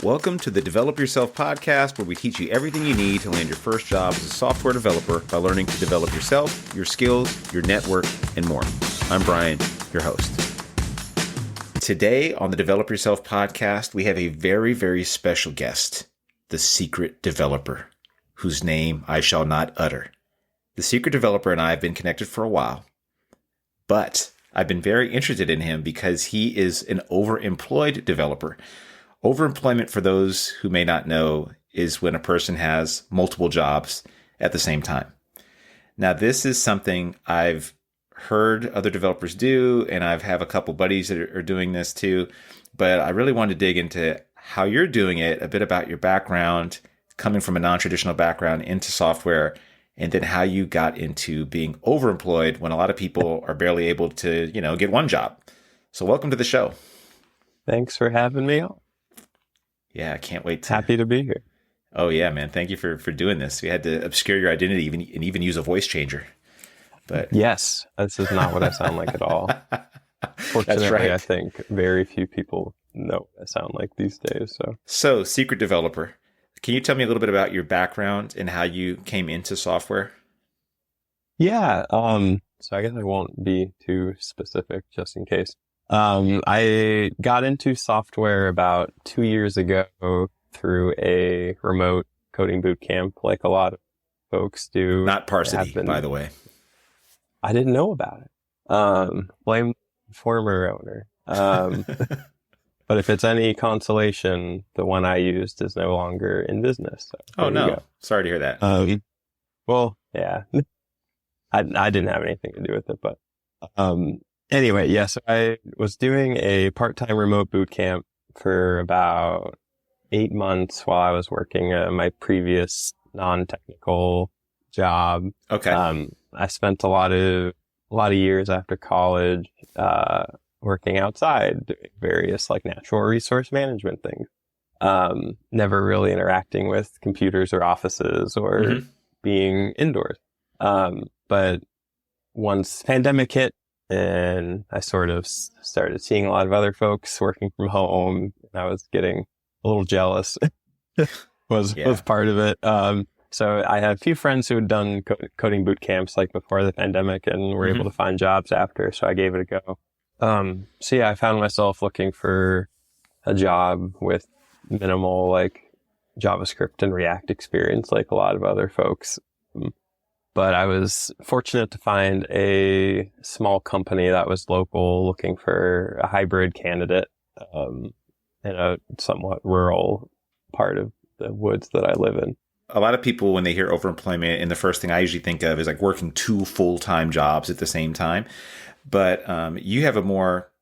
Welcome to the Develop Yourself podcast, where we teach you everything you need to land your first job as a software developer by learning to develop yourself, your skills, your network, and more. I'm Brian, your host. Today on the Develop Yourself podcast, we have a very, very special guest, the secret developer, whose name I shall not utter. The secret developer and I have been connected for a while, but I've been very interested in him because he is an overemployed developer. Overemployment, for those who may not know, is when a person has multiple jobs at the same time. Now, this is something I've heard other developers do, and I have a couple buddies that are doing this too. But I really wanted to dig into how you're doing it, a bit about your background, coming from a non-traditional background into software, and then how you got into being overemployed when a lot of people are barely able to, get one job. So welcome to the show. Thanks for having me on. Yeah, I can't wait. Happy to be here. Oh yeah, man. Thank you for doing this. We had to obscure your identity and even use a voice changer. But yes, this is not what I sound like at all. Fortunately, That's right. I think very few people know what I sound like these days. So, secret developer, can you tell me a little bit about your background and how you came into software? Yeah. So I guess I won't be too specific just in case. I got into software about 2 years ago through a remote coding boot camp, like a lot of folks do. Not Parsity, by the way. I didn't know about it. Blame former owner. But if it's any consolation, the one I used is no longer in business. So oh no, sorry to hear that. Well, yeah, I didn't have anything to do with it, but anyway, yes, I was doing a part-time remote boot camp for about 8 months while I was working at my previous non-technical job. Okay. I spent a lot of years after college working outside, doing various like natural resource management things. Never really interacting with computers or offices or being indoors. But once pandemic hit and I sort of started seeing a lot of other folks working from home, and I was getting a little jealous was part of it. So I had a few friends who had done coding boot camps like before the pandemic and were able to find jobs after. So I gave it a go. So yeah, I found myself looking for a job with minimal like JavaScript and React experience, like a lot of other folks. But I was fortunate to find a small company that was local looking for a hybrid candidate, in a somewhat rural part of the woods that I live in. A lot of people, when they hear overemployment, and the first thing I usually think of is like working 2 full-time jobs at the same time. But you have a more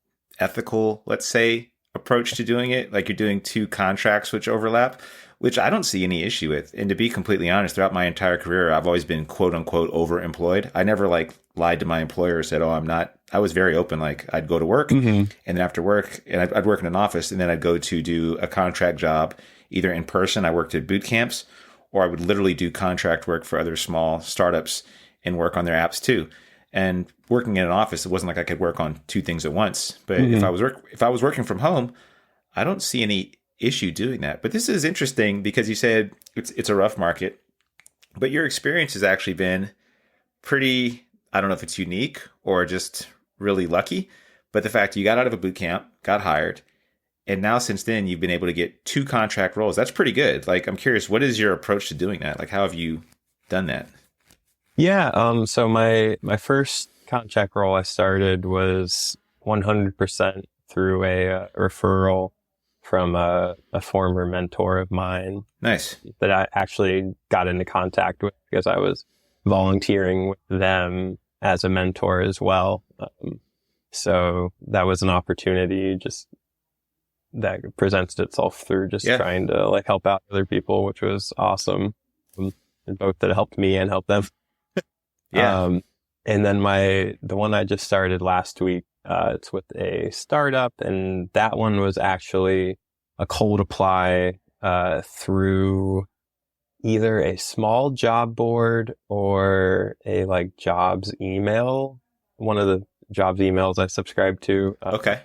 ethical, let's say, approach to doing it. Like you're doing 2 contracts which overlap, which I don't see any issue with. And to be completely honest, throughout my entire career, I've always been quote unquote overemployed. I never lied to my employer or said, oh, I'm not. I was very open. Like I'd go to work and then after work, and I'd work in an office, and then I'd go to do a contract job either in person. I worked at boot camps, or I would literally do contract work for other small startups and work on their apps too. And working in an office, it wasn't like I could work on 2 things at once. But if I was working from home, I don't see any issue doing that. But this is interesting because you said it's a rough market, but your experience has actually been pretty, I don't know if it's unique or just really lucky, but the fact you got out of a boot camp, got hired, and now since then you've been able to get 2 contract roles. That's pretty good. Like, I'm curious, what is your approach to doing that? Like, how have you done that? Yeah. So my first contract role I started was 100% through a referral from a former mentor of mine. Nice. That I actually got into contact with because I was volunteering with them as a mentor as well. So that was an opportunity just that presents itself through just trying to like help out other people, which was awesome. And both that helped me and helped them. And then the one I just started last week, it's with a startup, and that one was actually a cold apply through either a small job board or a like jobs email. One of the jobs emails I subscribed to. Okay.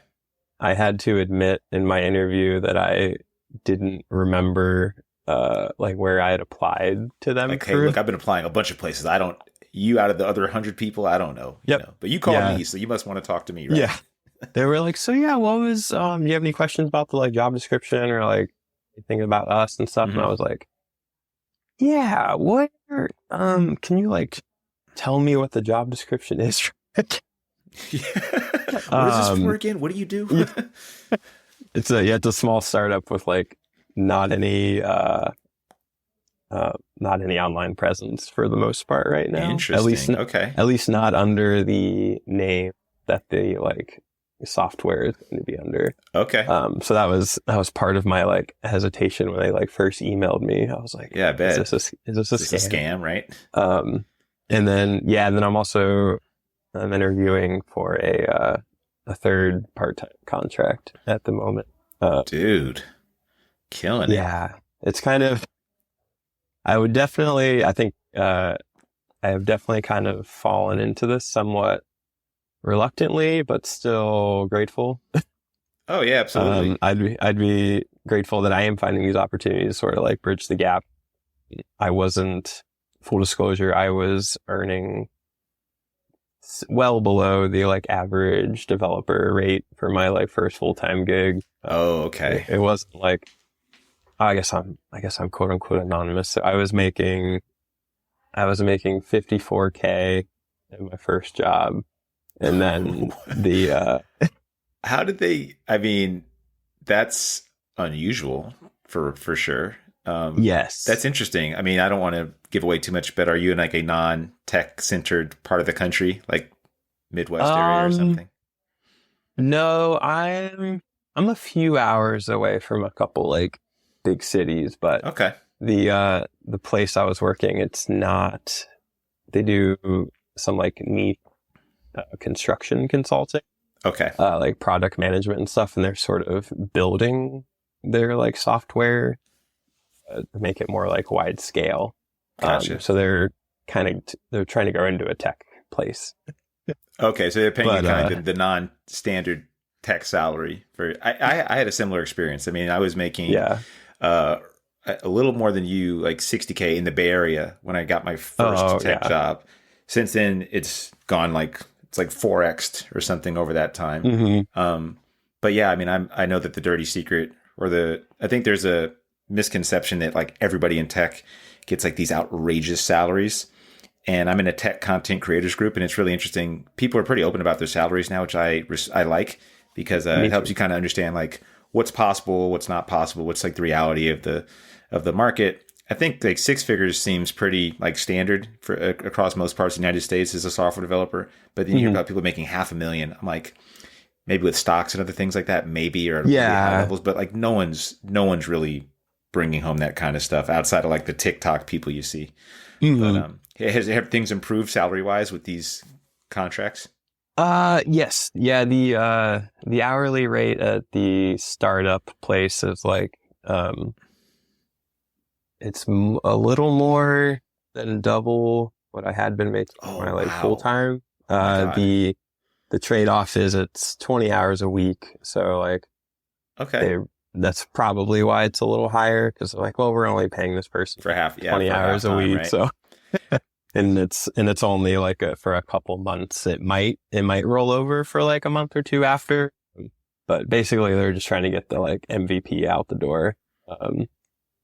I had to admit in my interview that I didn't remember like where I had applied to them. Like, hey, look, I've been applying a bunch of places. I don't, you out of the other 100 people, I don't know. Yep. You know, but you called Yeah. me, so you must want to talk to me, right? Yeah. They were like, so yeah, what was, do you have any questions about the like job description or like anything about us and stuff? Mhm. And I was like, yeah, what, can you like tell me what the job description is? What is this for again? What do you do? Yeah. It's a small startup with like not any online presence for the most part right now. Interesting. Okay. At least not under the name that the like software is going to be under. Okay. So that was part of my like hesitation when they like first emailed me. I was like, Yeah, I bet. is this a scam? Right? And then I'm interviewing for a third part-time contract at the moment. Dude, killing it. Yeah, it's kind of, I think I have definitely kind of fallen into this somewhat reluctantly, but still grateful. Oh yeah, absolutely. I'd be grateful that I am finding these opportunities to sort of like bridge the gap. Full disclosure, I was earning well below the like average developer rate for my like first full-time gig. Oh, okay. It wasn't like, I guess I'm quote unquote anonymous. So I was making 54K in my first job. And then how did they, I mean, that's unusual for sure. Yes. That's interesting. I mean, I don't want to give away too much, but are you in like a non-tech centered part of the country, like Midwest area or something? No, I'm a few hours away from a couple like big cities, but okay. The place I was working, it's not, they do some like neat construction consulting. Okay. Like product management and stuff, and they're sort of building their like software to make it more like wide scale. Gotcha. So they're trying to go into a tech place. Okay, so they're paying you kind of the non-standard tech salary for. I had a similar experience. I mean, I was making a little more than you, like 60K in the Bay Area when I got my first tech job. Since then, it's gone like 4x'd or something over that time. Mm-hmm. But yeah, I mean, I know that the dirty secret I think there's a misconception that like everybody in tech gets like these outrageous salaries. And I'm in a tech content creators group, and it's really interesting. People are pretty open about their salaries now, which I like, because it helps you kind of understand like what's possible, what's not possible, what's like the reality of the market. I think like 6 figures seems pretty like standard for across most parts of the United States as a software developer. But then you hear about people making $500,000. I'm like, maybe with stocks and other things like that, maybe, or at really high levels. But like no one's really bringing home that kind of stuff outside of like the TikTok people you see. Mm-hmm. But have things improved salary wise with these contracts? Yes. Yeah. The hourly rate at the startup place is like, it's a little more than double what I had been making for my full time. The trade-off is it's 20 hours a week. So like, okay. That's probably why it's a little higher, because they're like, well, we're only paying this person for 20 hours a week. Right? So, and it's only like for a couple months. It might roll over for like a month or two after, but basically they're just trying to get the like MVP out the door.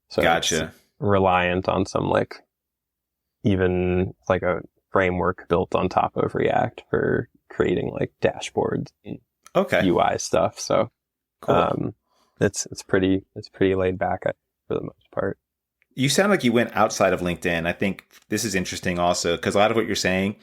So gotcha. Reliant on some like, even like a framework built on top of React for creating like dashboards and UI stuff. So, cool. It's pretty laid back for the most part. You sound like you went outside of LinkedIn. I think this is interesting also, because a lot of what you're saying,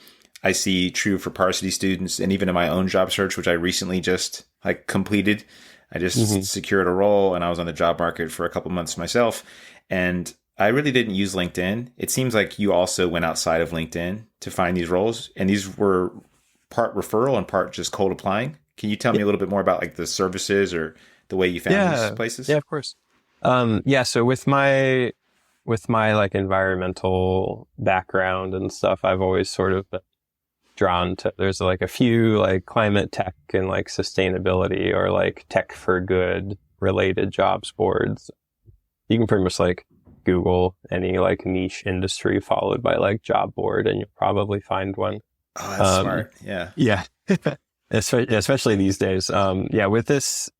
I see true for Parsity students, and even in my own job search, which I recently just like completed. I just secured a role, and I was on the job market for a couple months myself, and I really didn't use LinkedIn. It seems like you also went outside of LinkedIn to find these roles, and these were part referral and part just cold applying. Can you tell me a little bit more about like the services or the way you found these places? Yeah, of course. So with my like environmental background and stuff, I've always sort of been drawn to, there's like a few like climate tech and like sustainability or like tech for good related jobs boards. You can pretty much like Google any like niche industry followed by like job board, and you'll probably find one. Oh, that's smart. Yeah. Yeah. Especially these days. Yeah, with this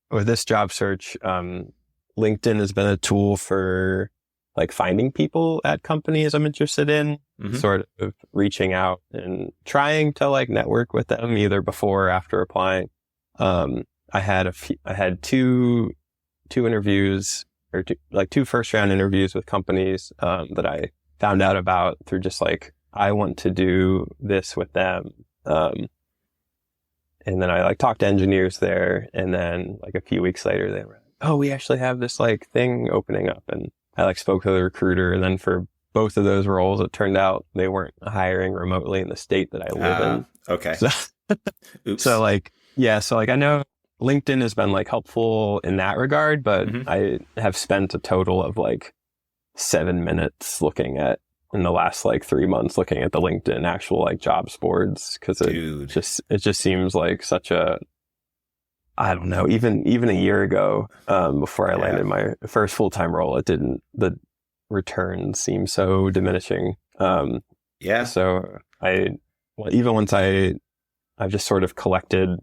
job search, LinkedIn has been a tool for like finding people at companies I'm interested in, sort of reaching out and trying to like network with them either before or after applying. I had two interviews or two first round interviews with companies, that I found out about through just like, I want to do this with them. And then I like talked to engineers there, and then like a few weeks later they were, oh, we actually have this like thing opening up, and I like spoke to the recruiter, and then for both of those roles, it turned out they weren't hiring remotely in the state that I live in. Okay. So, Oops. so like, yeah, so like I know LinkedIn has been like helpful in that regard, but I have spent a total of like 7 minutes in the last like 3 months looking at the LinkedIn actual like jobs boards, because it just seems like such a, I don't know, even a year ago, before I landed my first full-time role, the returns seem so diminishing. So even once I've just sort of collected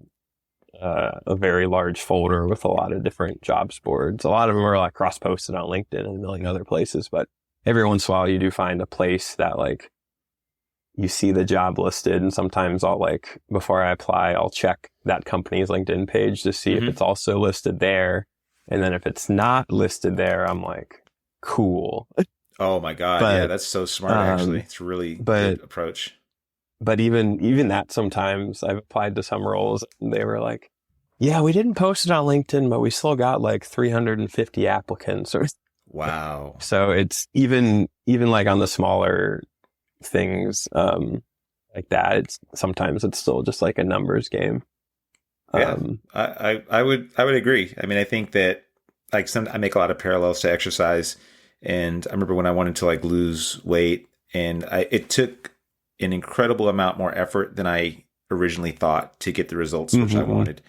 a very large folder with a lot of different jobs boards. A lot of them are like cross-posted on LinkedIn and a million other places, but every once in a while you do find a place that like you see the job listed, and sometimes I'll like, before I apply, I'll check that company's LinkedIn page to see if it's also listed there. And then if it's not listed there, I'm like, cool. Oh my God. Yeah, that's so smart, actually. It's a really good approach. But even that, sometimes I've applied to some roles and they were like, yeah, we didn't post it on LinkedIn, but we still got like 350 applicants. Wow. So it's even like on the smaller things, like that, sometimes it's still just like a numbers game. Yeah, I would agree. I mean, I think that like I make a lot of parallels to exercise, and I remember when I wanted to like lose weight, and it took an incredible amount more effort than I originally thought to get the results which I wanted.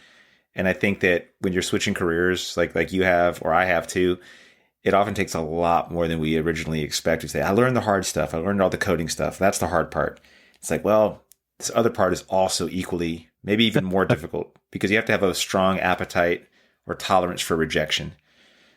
And I think that when you're switching careers, like you have, or I have too, it often takes a lot more than we originally expect. We say, I learned the hard stuff. I learned all the coding stuff. That's the hard part. It's like, well, this other part is also equally, maybe even more difficult, because you have to have a strong appetite or tolerance for rejection,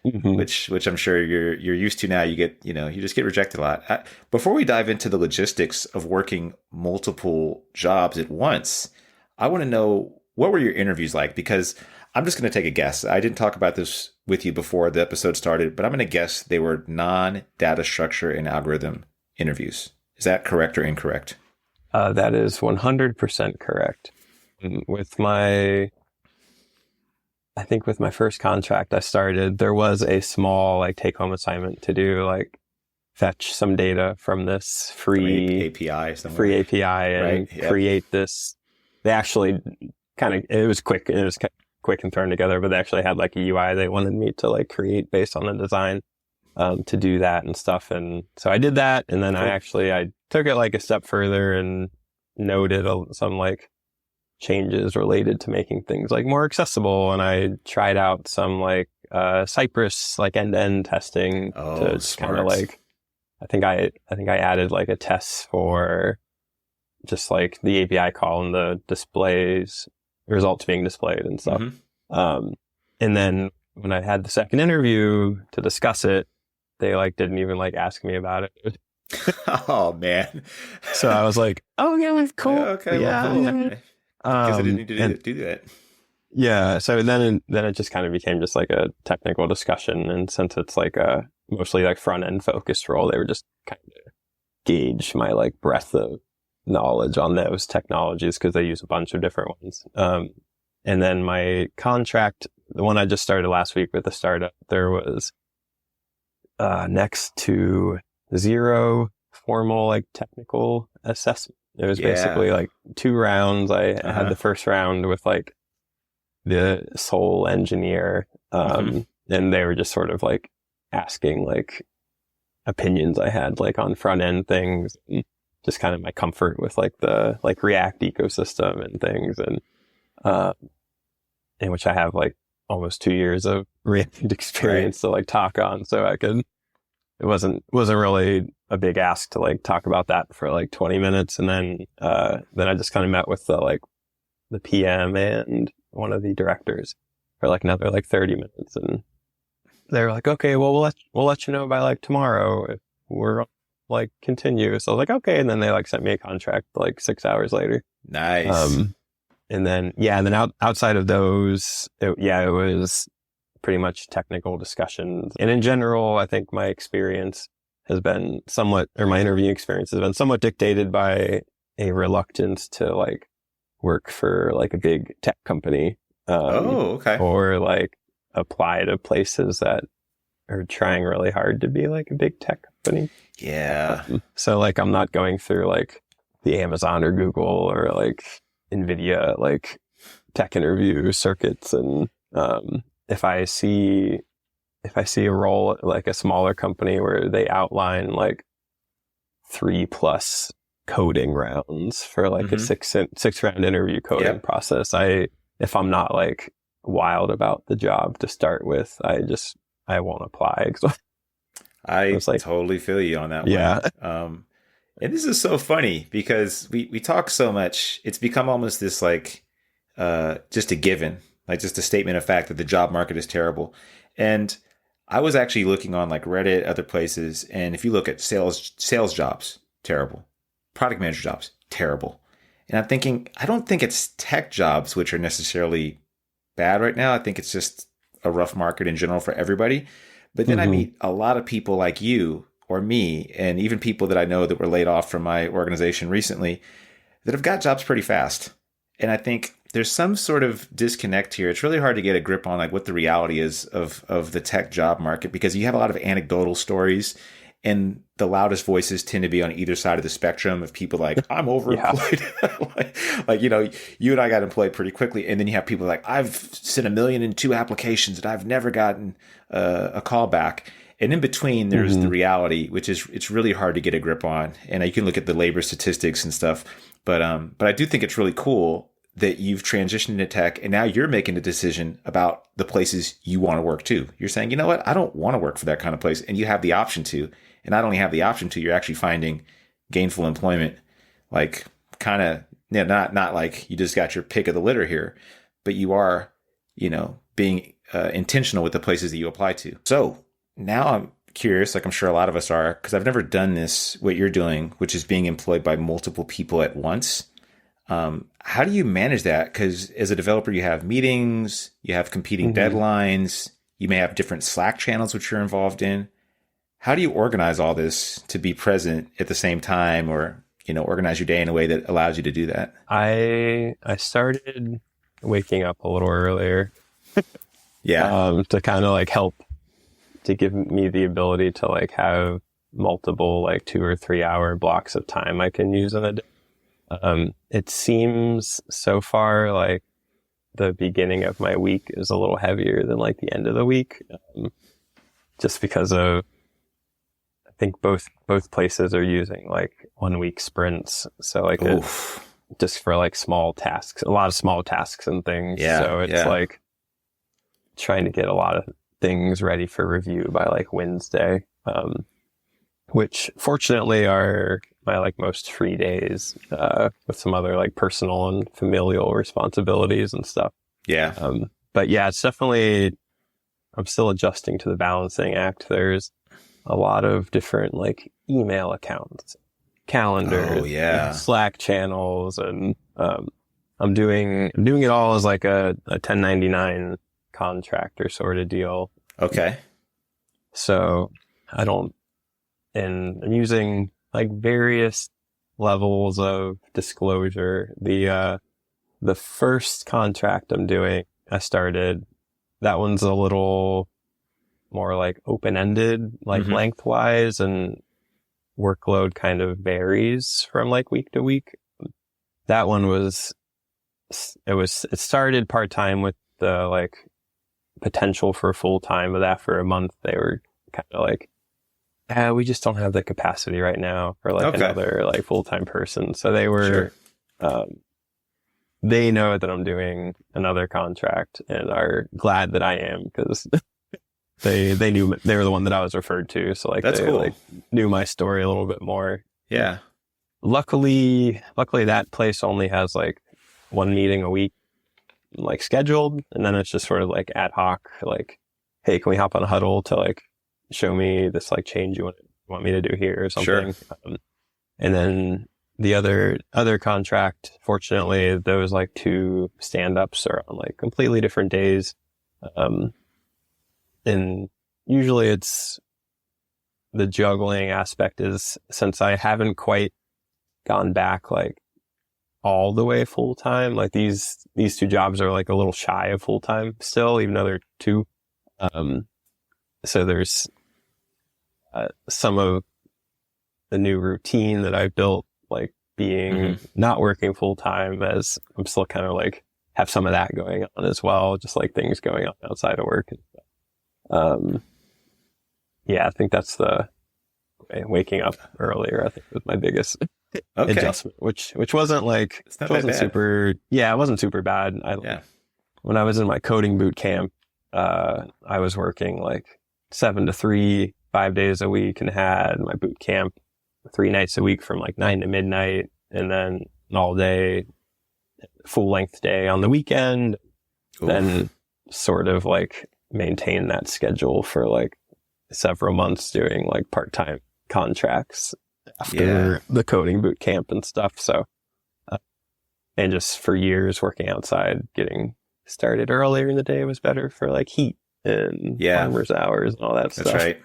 which I'm sure you're used to now. You just get rejected a lot. Before we dive into the logistics of working multiple jobs at once, I want to know, what were your interviews like? Because I'm just going to take a guess. I didn't talk about this with you before the episode started, but I'm going to guess they were non-data structure and algorithm interviews. Is that correct or incorrect? That is 100% correct. I think with my first contract I started, there was a small like take-home assignment to do, like fetch some data from this free API and create this. They actually it was quick and thrown together, but they actually had like a UI they wanted me to like create based on the design, to do that and stuff. And so I did that. And then I took it like a step further and noted some like changes related to making things like more accessible. And I tried out some like, Cypress, like end-to-end testing to kind of like, I think I added like a test for just like the API call and the results being displayed and stuff. And then when I had the second interview to discuss it, they like didn't even like ask me about it. Oh man. So I was like, oh yeah, cool. Okay. Yeah. Well, cool. Because I didn't need to do that. Yeah. So then it just kind of became just like a technical discussion. And since it's like a mostly like front end focused role, they were just kind of gauge my like breadth of knowledge on those technologies, because they use a bunch of different ones. And then my contract, the one I just started last week with the startup, there was next to zero formal like technical assessment. It was basically like 2 rounds. I had the first round with like the sole engineer, and they were just sort of like asking like opinions I had like on front end things, and just kind of my comfort with like the like React ecosystem and things, and in which I have like almost 2 years of React experience to like talk on. So it wasn't really a big ask to like talk about that for like 20 minutes. And then I just kind of met with the PM and one of the directors for like another like 30 minutes. And they were like, okay, well, we'll let you know by like tomorrow if we're like continue. So I was like, okay. And then they like sent me a contract like 6 hours later. Nice. And then outside of those, it was pretty much technical discussions. And in general, I think my experience has been my interview experience has been somewhat dictated by a reluctance to like work for like a big tech company. Okay. Or like apply to places that are trying really hard to be like a big tech company. Yeah. So like I'm not going through like the Amazon or Google or like NVIDIA like tech interview circuits. And if I see a role at like a smaller company where they outline like 3+ coding rounds for like a 6-round interview coding process, if I'm not like wild about the job to start with, I won't apply. I totally feel you on that one. And this is so funny because we talk so much. It's become almost this like just a given, like just a statement of fact that the job market is terrible. And I was actually looking on like Reddit, other places, and if you look at sales jobs, terrible. Product manager jobs, terrible. And I'm thinking, I don't think it's tech jobs which are necessarily bad right now. I think it's just a rough market in general for everybody. But then I meet a lot of people like you or me, and even people that I know that were laid off from my organization recently that have got jobs pretty fast. And I think there's some sort of disconnect here. It's really hard to get a grip on like what the reality is of the tech job market, because you have a lot of anecdotal stories, and the loudest voices tend to be on either side of the spectrum of people like, I'm overemployed. like, you know, you and I got employed pretty quickly. And then you have people like, I've sent 1,000,002 applications and I've never gotten a call back. And in between, there's the reality, which is it's really hard to get a grip on. And you can look at the labor statistics and stuff. But I do think it's really cool that you've transitioned into tech, and now you're making a decision about the places you want to work too. You're saying, you know what, I don't want to work for that kind of place. And you have the option to. And not only have the option to, you're actually finding gainful employment, like kind of, not like you just got your pick of the litter here, but you are, you know, being intentional with the places that you apply to. So now I'm curious, like I'm sure a lot of us are, because I've never done this, what you're doing, which is being employed by multiple people at once. How do you manage that? Because as a developer, you have meetings, you have competing deadlines, you may have different Slack channels which you're involved in. How do you organize all this to be present at the same time, or, you know, organize your day in a way that allows you to do that? I started waking up a little earlier. To kind of like help to give me the ability to like have multiple like 2 or 3 hour blocks of time I can use in a day. It seems so far like the beginning of my week is a little heavier than like the end of the week, just because of, I think both places are using like 1 week sprints. So like just for like small tasks, a lot of small tasks and things. So it's like trying to get a lot of things ready for review by like Wednesday, which fortunately are my like most free days, with some other like personal and familial responsibilities and stuff. But yeah, it's definitely, I'm still adjusting to the balancing act. There's a lot of different like email accounts, calendars, Slack channels, and I'm doing it all as like a 1099 contractor sort of deal. Okay. So I'm using like various levels of disclosure. The first contract I'm doing, that one's a little more like open-ended, like lengthwise, and workload kind of varies from like week to week. That one it started part-time with the like potential for full-time, but after a month they were kind of like, we just don't have the capacity right now for like another like full-time person. So they were, they know that I'm doing another contract and are glad that I am, because they knew they were the one that I was referred to. So like That's they cool. like knew my story a little bit more. Yeah. Luckily that place only has like one meeting a week, like scheduled, and then it's just sort of like ad hoc, like, hey, can we hop on a huddle to like show me this like change you want me to do here or something? Sure. And then the other contract, fortunately, those like 2 stand-ups are on like completely different days. And usually it's the juggling aspect is, since I haven't quite gone back like all the way full time, like these 2 jobs are like a little shy of full time still, even though they're 2. So there's some of the new routine that I built, like being not working full time, as I'm still kind of like have some of that going on as well, just like things going on outside of work. Yeah, I think that's the waking up earlier, I think, was my biggest adjustment, which wasn't like, It's not it wasn't that bad. it wasn't super bad. When I was in my coding boot camp, I was working like 7 to 3, 5 days a week, and had my boot camp 3 nights a week from like 9 to midnight, and then an all day, full length day on the weekend. Oof. Then sort of like maintain that schedule for like several months, doing like part-time contracts after the coding boot camp and stuff. So, and just for years working outside, getting started earlier in the day was better for like heat and farmers hours and all that stuff. That's right.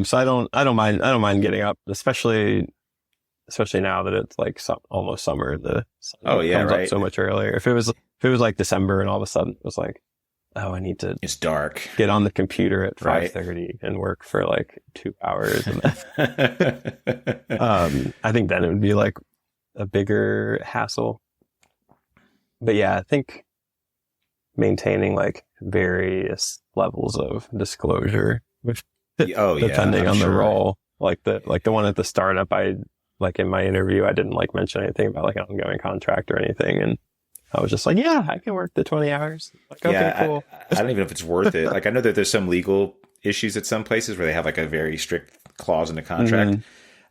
So I don't mind getting up, especially now that it's like almost summer. The sun comes up so much earlier. If it was like December and all of a sudden it was like, oh, I need to, it's dark, get on the computer at 5:30 and work for like 2 hours. And then, I think then it would be like a bigger hassle. But yeah, I think maintaining like various levels of disclosure, depending on the role, like the one at the startup, I like in my interview, I didn't like mention anything about like an ongoing contract or anything. And I was just like, yeah, I can work the 20 hours. Like, okay, cool. I don't even know if it's worth it. Like, I know that there's some legal issues at some places where they have like a very strict clause in the contract.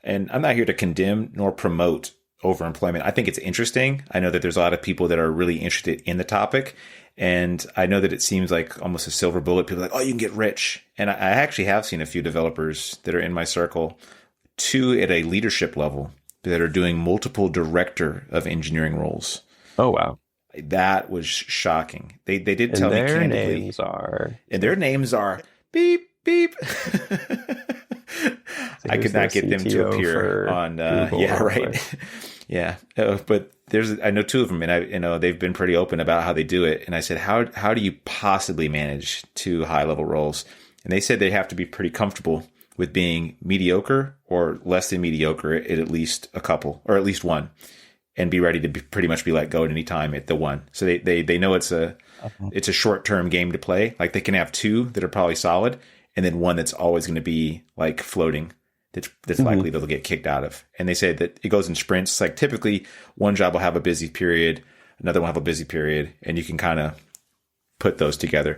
And I'm not here to condemn nor promote overemployment. I think it's interesting. I know that there's a lot of people that are really interested in the topic. And I know that it seems like almost a silver bullet. People are like, oh, you can get rich. And I actually have seen a few developers that are in my circle, 2 at a leadership level, that are doing multiple director of engineering roles. Oh, wow. That was shocking. They did tell me candidly. Their names are beep, beep. I could not get them to appear on, but I know 2 of them, and they've been pretty open about how they do it. And I said, how do you possibly manage 2 high level roles? And they said they have to be pretty comfortable with being mediocre or less than mediocre at least a couple, or at least one, and be ready to pretty much be let go at any time at the one. So they know it's a short term game to play. Like they can have 2 that are probably solid, and then one that's always going to be like floating. That's likely they'll get kicked out of. And they say that it goes in sprints. Like typically one job will have a busy period, another one will have a busy period, and you can kind of put those together.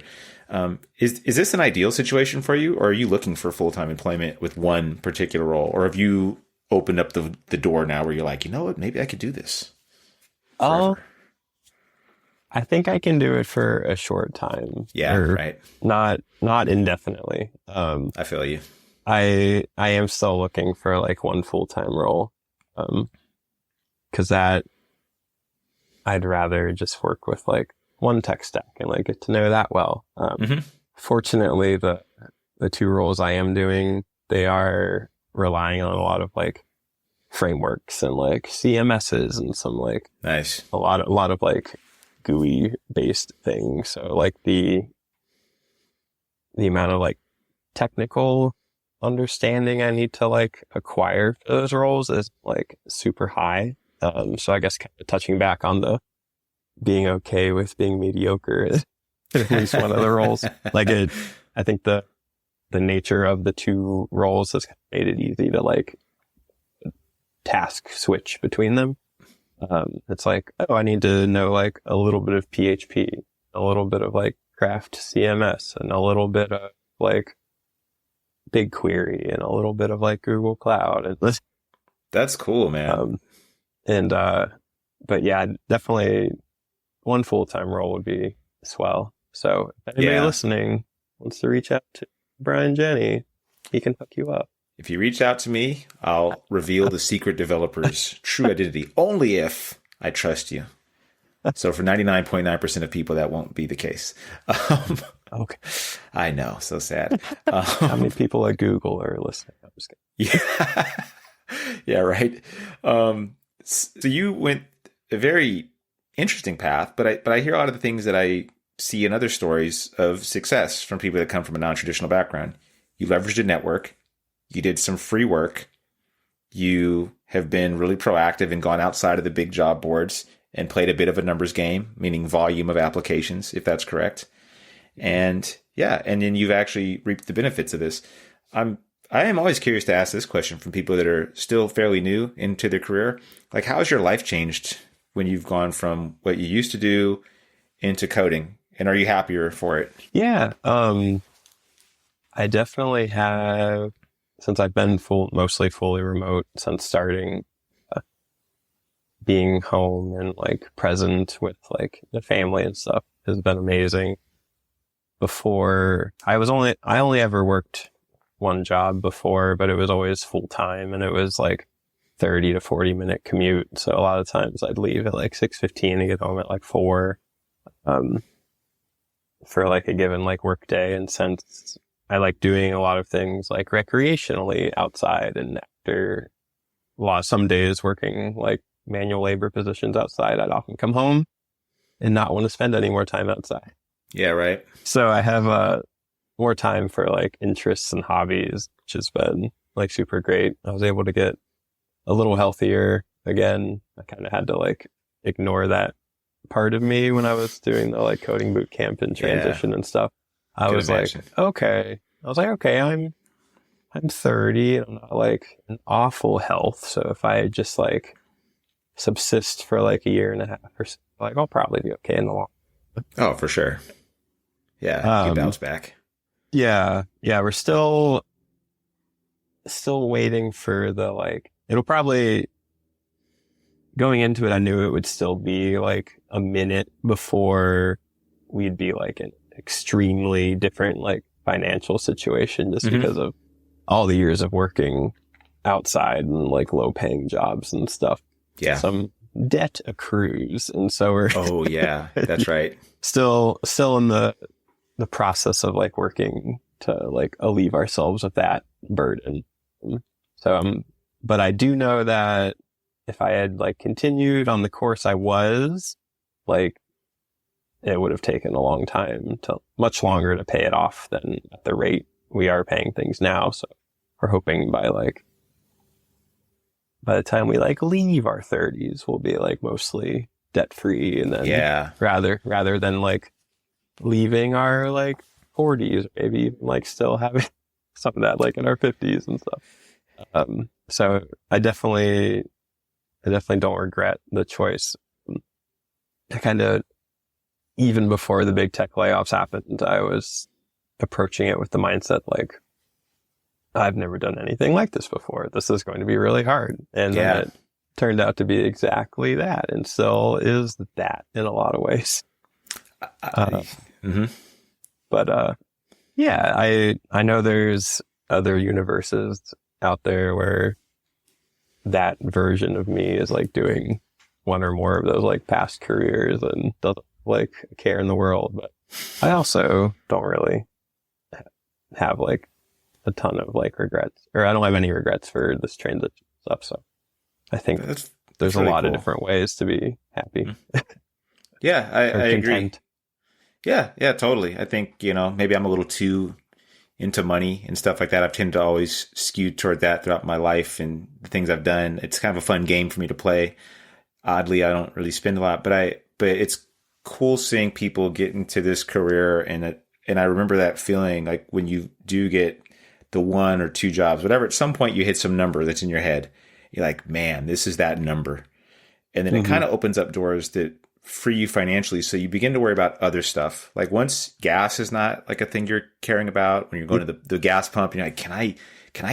Is this an ideal situation for you, or are you looking for full-time employment with one particular role? Or have you opened up the door now where you're like, you know what, maybe I could do this forever? I think I can do it for a short time. Yeah, right. Not indefinitely. I feel you. I am still looking for like one full-time role. 'Cause that I'd rather just work with like one tech stack and like get to know that well. Fortunately, the 2 roles I am doing, they are relying on a lot of like frameworks and like CMSs and some like nice, a lot of like GUI based things. So like the amount of like technical understanding I need to like acquire for those roles is like super high. So I guess kind of touching back on the being okay with being mediocre is at least one of the roles. Like I think the nature of the 2 roles has made it easy to like task switch between them. It's like, oh, I need to know like a little bit of PHP, a little bit of like Craft CMS, and a little bit of like BigQuery, and a little bit of like Google Cloud. And That's cool, man. and but yeah, definitely one full-time role would be swell. So if anybody listening wants to reach out to Brian Jenny, he can hook you up. If you reach out to me, I'll reveal the secret developer's true identity only if I trust you. So for 99.9% of people, that won't be the case. Okay. I know. So sad. How many people at Google are listening? I'm just kidding. Yeah. Yeah, right. So you went a very interesting path, but I hear a lot of the things that I see in other stories of success from people that come from a non-traditional background. You leveraged a network. You did some free work. You have been really proactive and gone outside of the big job boards and played a bit of a numbers game, meaning volume of applications, if that's correct. And yeah, and then you've actually reaped the benefits of this. I am always curious to ask this question from people that are still fairly new into their career. Like, how has your life changed when you've gone from what you used to do into coding? And are you happier for it? Yeah. I definitely have, since I've been mostly fully remote since starting, being home and like present with like the family and stuff has been amazing. Before I only ever worked one job before, but it was always full time, and it was like 30 to 40 minute commute. So a lot of times I'd leave at like 6:15 and get home at like 4, for like a given like work day. And since I like doing a lot of things like recreationally outside, and after some days working like manual labor positions outside, I'd often come home and not want to spend any more time outside. Yeah, right. So I have more time for like interests and hobbies, which has been like super great. I was able to get a little healthier again. I kind of had to like ignore that part of me when I was doing the like coding boot camp and transition and stuff. I was like, okay, I'm 30 and I'm not like in awful health. So if I just like subsist for like a year and a half or so, like I'll probably be okay in the long run. Oh, for sure. Yeah, you bounce back. Yeah, we're still waiting for the like. It'll probably, going into it, I knew it would still be like a minute before we'd be like an extremely different like financial situation, just because of all the years of working outside and like low paying jobs and stuff. Yeah, some debt accrues, and so we're oh yeah, that's right. still in the process of like working to like alleviate ourselves of that burden. So but I do know that if I had like continued on the course I was, like it would have taken a long time, much longer to pay it off than at the rate we are paying things now. So we're hoping by the time we like leave our 30s, we'll be like mostly debt free, and then rather than like leaving our like 40s, maybe like still having some of that like in our 50s and stuff. So I definitely don't regret the choice. I kind of, even before the big tech layoffs happened, I was approaching it with the mindset like, I've never done anything like this before. This is going to be really hard. And then it turned out to be exactly that, and still is that in a lot of ways. But yeah, I know there's other universes out there where that version of me is like doing one or more of those like past careers and doesn't like care in the world. But I also don't really have like a ton of like regrets, or I don't have any regrets for this transition stuff. So I think there's really a lot of different ways to be happy. Yeah, I agree. Yeah, totally. I think, maybe I'm a little too into money and stuff like that. I've tended to always skew toward that throughout my life and the things I've done. It's kind of a fun game for me to play. Oddly, I don't really spend a lot, but it's cool seeing people get into this career, and I remember that feeling like when you do get the 1 or 2 jobs, whatever, at some point you hit some number that's in your head. You're like, man, this is that number. And then it kind of opens up doors that free you financially. So you begin to worry about other stuff. Like once gas is not like a thing you're caring about, when you're going to the gas pump, you're like, can I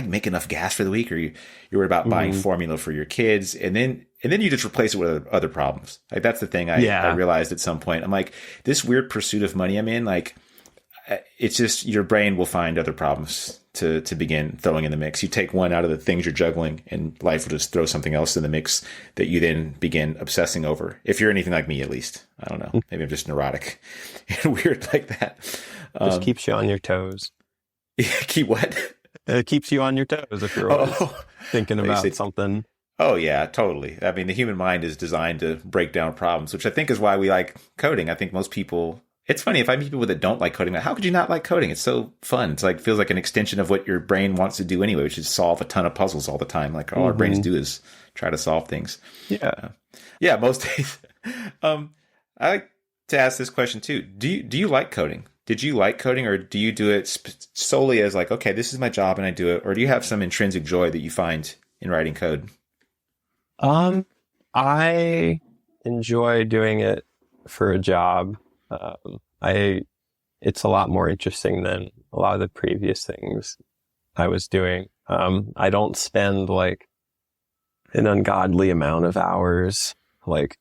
make enough gas for the week? Or you're worried about buying formula for your kids. And then you just replace it with other problems. Like that's the thing I realized at some point. I'm like, this weird pursuit of money I'm in, like, it's just your brain will find other problems to begin throwing in the mix. You take one out of the things you're juggling and life will just throw something else in the mix that you then begin obsessing over. If you're anything like me, at least. I don't know. Maybe I'm just neurotic and weird like that. Just keeps you on your toes. Keep what? It keeps you on your toes if you're always thinking about something. Oh, yeah, totally. I mean, the human mind is designed to break down problems, which I think is why we like coding. I think most people... It's funny, if I meet people that don't like coding, like, how could you not like coding? It's so fun. It's like, feels like an extension of what your brain wants to do anyway, which is solve a ton of puzzles all the time. Like all our brains do is try to solve things. Yeah. Yeah, most days. I like to ask this question too. Do you like coding? Did you like coding, or do you do it solely as like, okay, this is my job and I do it? Or do you have some intrinsic joy that you find in writing code? I enjoy doing it for a job. It's a lot more interesting than a lot of the previous things I was doing. I don't spend like an ungodly amount of hours, like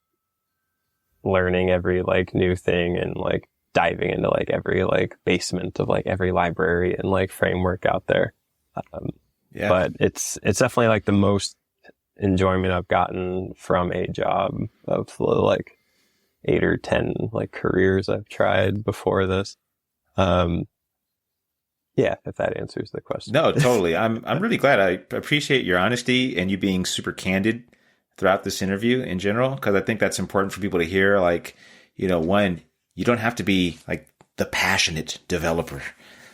learning every like new thing and like diving into like every like basement of like every library and like framework out there. But it's definitely like the most enjoyment I've gotten from a job of the like 8 or 10 like careers I've tried before this. Yeah, if that answers the question. No, totally. I'm really glad. I appreciate your honesty and you being super candid throughout this interview in general, because I think that's important for people to hear. Like, you know, one, you don't have to be like the passionate developer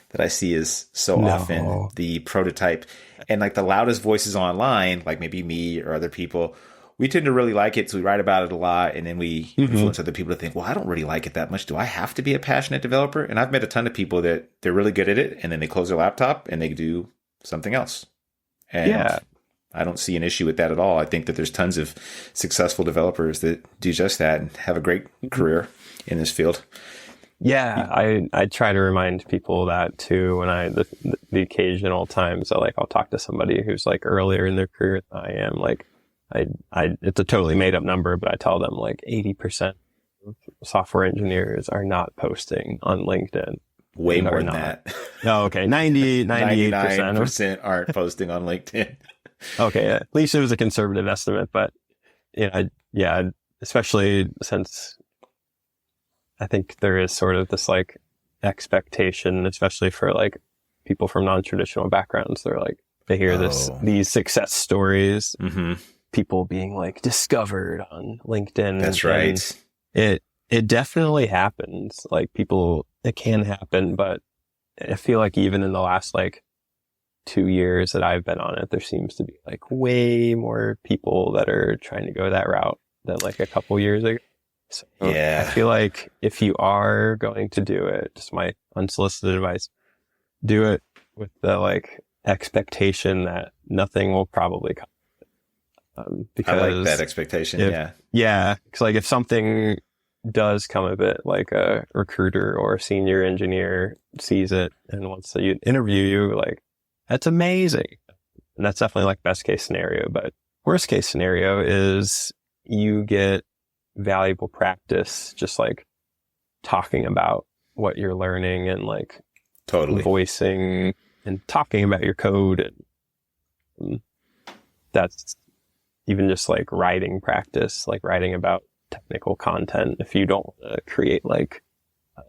that I see is so often the prototype, and like the loudest voices online, like maybe me or other people. We tend to really like it, so we write about it a lot, and then we influence other people to think, well, I don't really like it that much. Do I have to be a passionate developer? And I've met a ton of people that they're really good at it, and then they close their laptop and they do something else. And I don't see an issue with that at all. I think that there's tons of successful developers that do just that and have a great career in this field. Yeah, I try to remind people that too when the occasional times that like I'll talk to somebody who's like earlier in their career than I am, like it's a totally made up number, but I tell them like 80% of software engineers are not posting on LinkedIn. Way more than that. Oh, okay. 98% aren't posting on LinkedIn. Okay. At least it was a conservative estimate, but you know, especially since I think there is sort of this like expectation, especially for like people from non-traditional backgrounds. They're like, they hear these success stories, people being like discovered on LinkedIn. That's right. It definitely happens. Like it can happen, but I feel like even in the last like 2 years that I've been on it, there seems to be like way more people that are trying to go that route than like a couple years ago. So I feel like if you are going to do it, just my unsolicited advice, do it with the like expectation that nothing will probably come. Because I like that expectation. Yeah. Cause like if something does come of it, like a recruiter or a senior engineer sees it and wants to interview you, like that's amazing. And that's definitely like best case scenario. But worst case scenario is you get valuable practice, just like talking about what you're learning and like voicing and talking about your code. And that's even just like writing practice, like writing about technical content. If you don't want to create like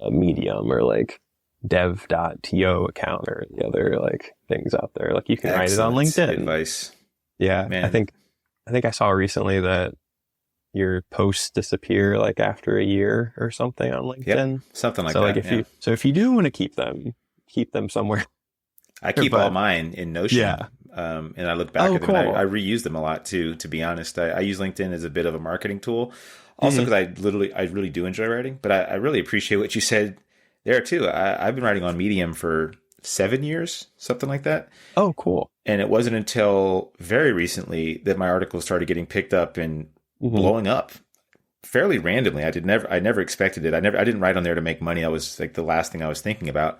a Medium or like dev.to account or the other like things out there, like you can write it on LinkedIn. Advice. Yeah. Man. I think I saw recently that your posts disappear like after a year or something on LinkedIn. Yep, something like so that. Like if you do want to keep them somewhere. I keep all mine in Notion. Yeah. And I look back at them. Cool. I reuse them a lot too, to be honest. I use LinkedIn as a bit of a marketing tool. Also because I really do enjoy writing, but I really appreciate what you said there too. I've been writing on Medium for 7 years, something like that. Oh, cool. And it wasn't until very recently that my articles started getting picked up and blowing up fairly randomly. I never expected it. I didn't write on there to make money. That was like the last thing I was thinking about,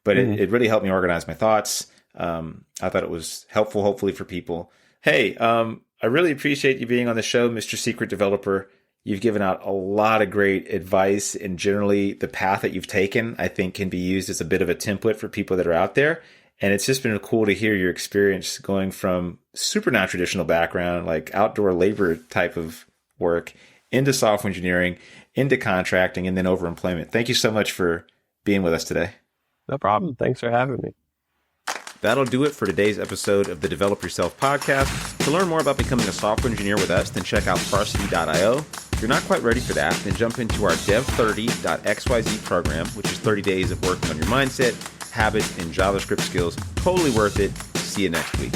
but it really helped me organize my thoughts. I thought it was helpful, hopefully, for people. Hey, I really appreciate you being on the show, Mr. Secret Developer. You've given out a lot of great advice, and generally the path that you've taken, I think, can be used as a bit of a template for people that are out there. And it's just been cool to hear your experience going from super non-traditional background, like outdoor labor type of work, into software engineering, into contracting, and then overemployment. Thank you so much for being with us today. No problem. Thanks for having me. That'll do it for today's episode of the Develop Yourself podcast. To learn more about becoming a software engineer with us, then check out Varsity.io. If you're not quite ready for that, then jump into our Dev30.xyz program, which is 30 days of working on your mindset, habits, and JavaScript skills. Totally worth it. See you next week.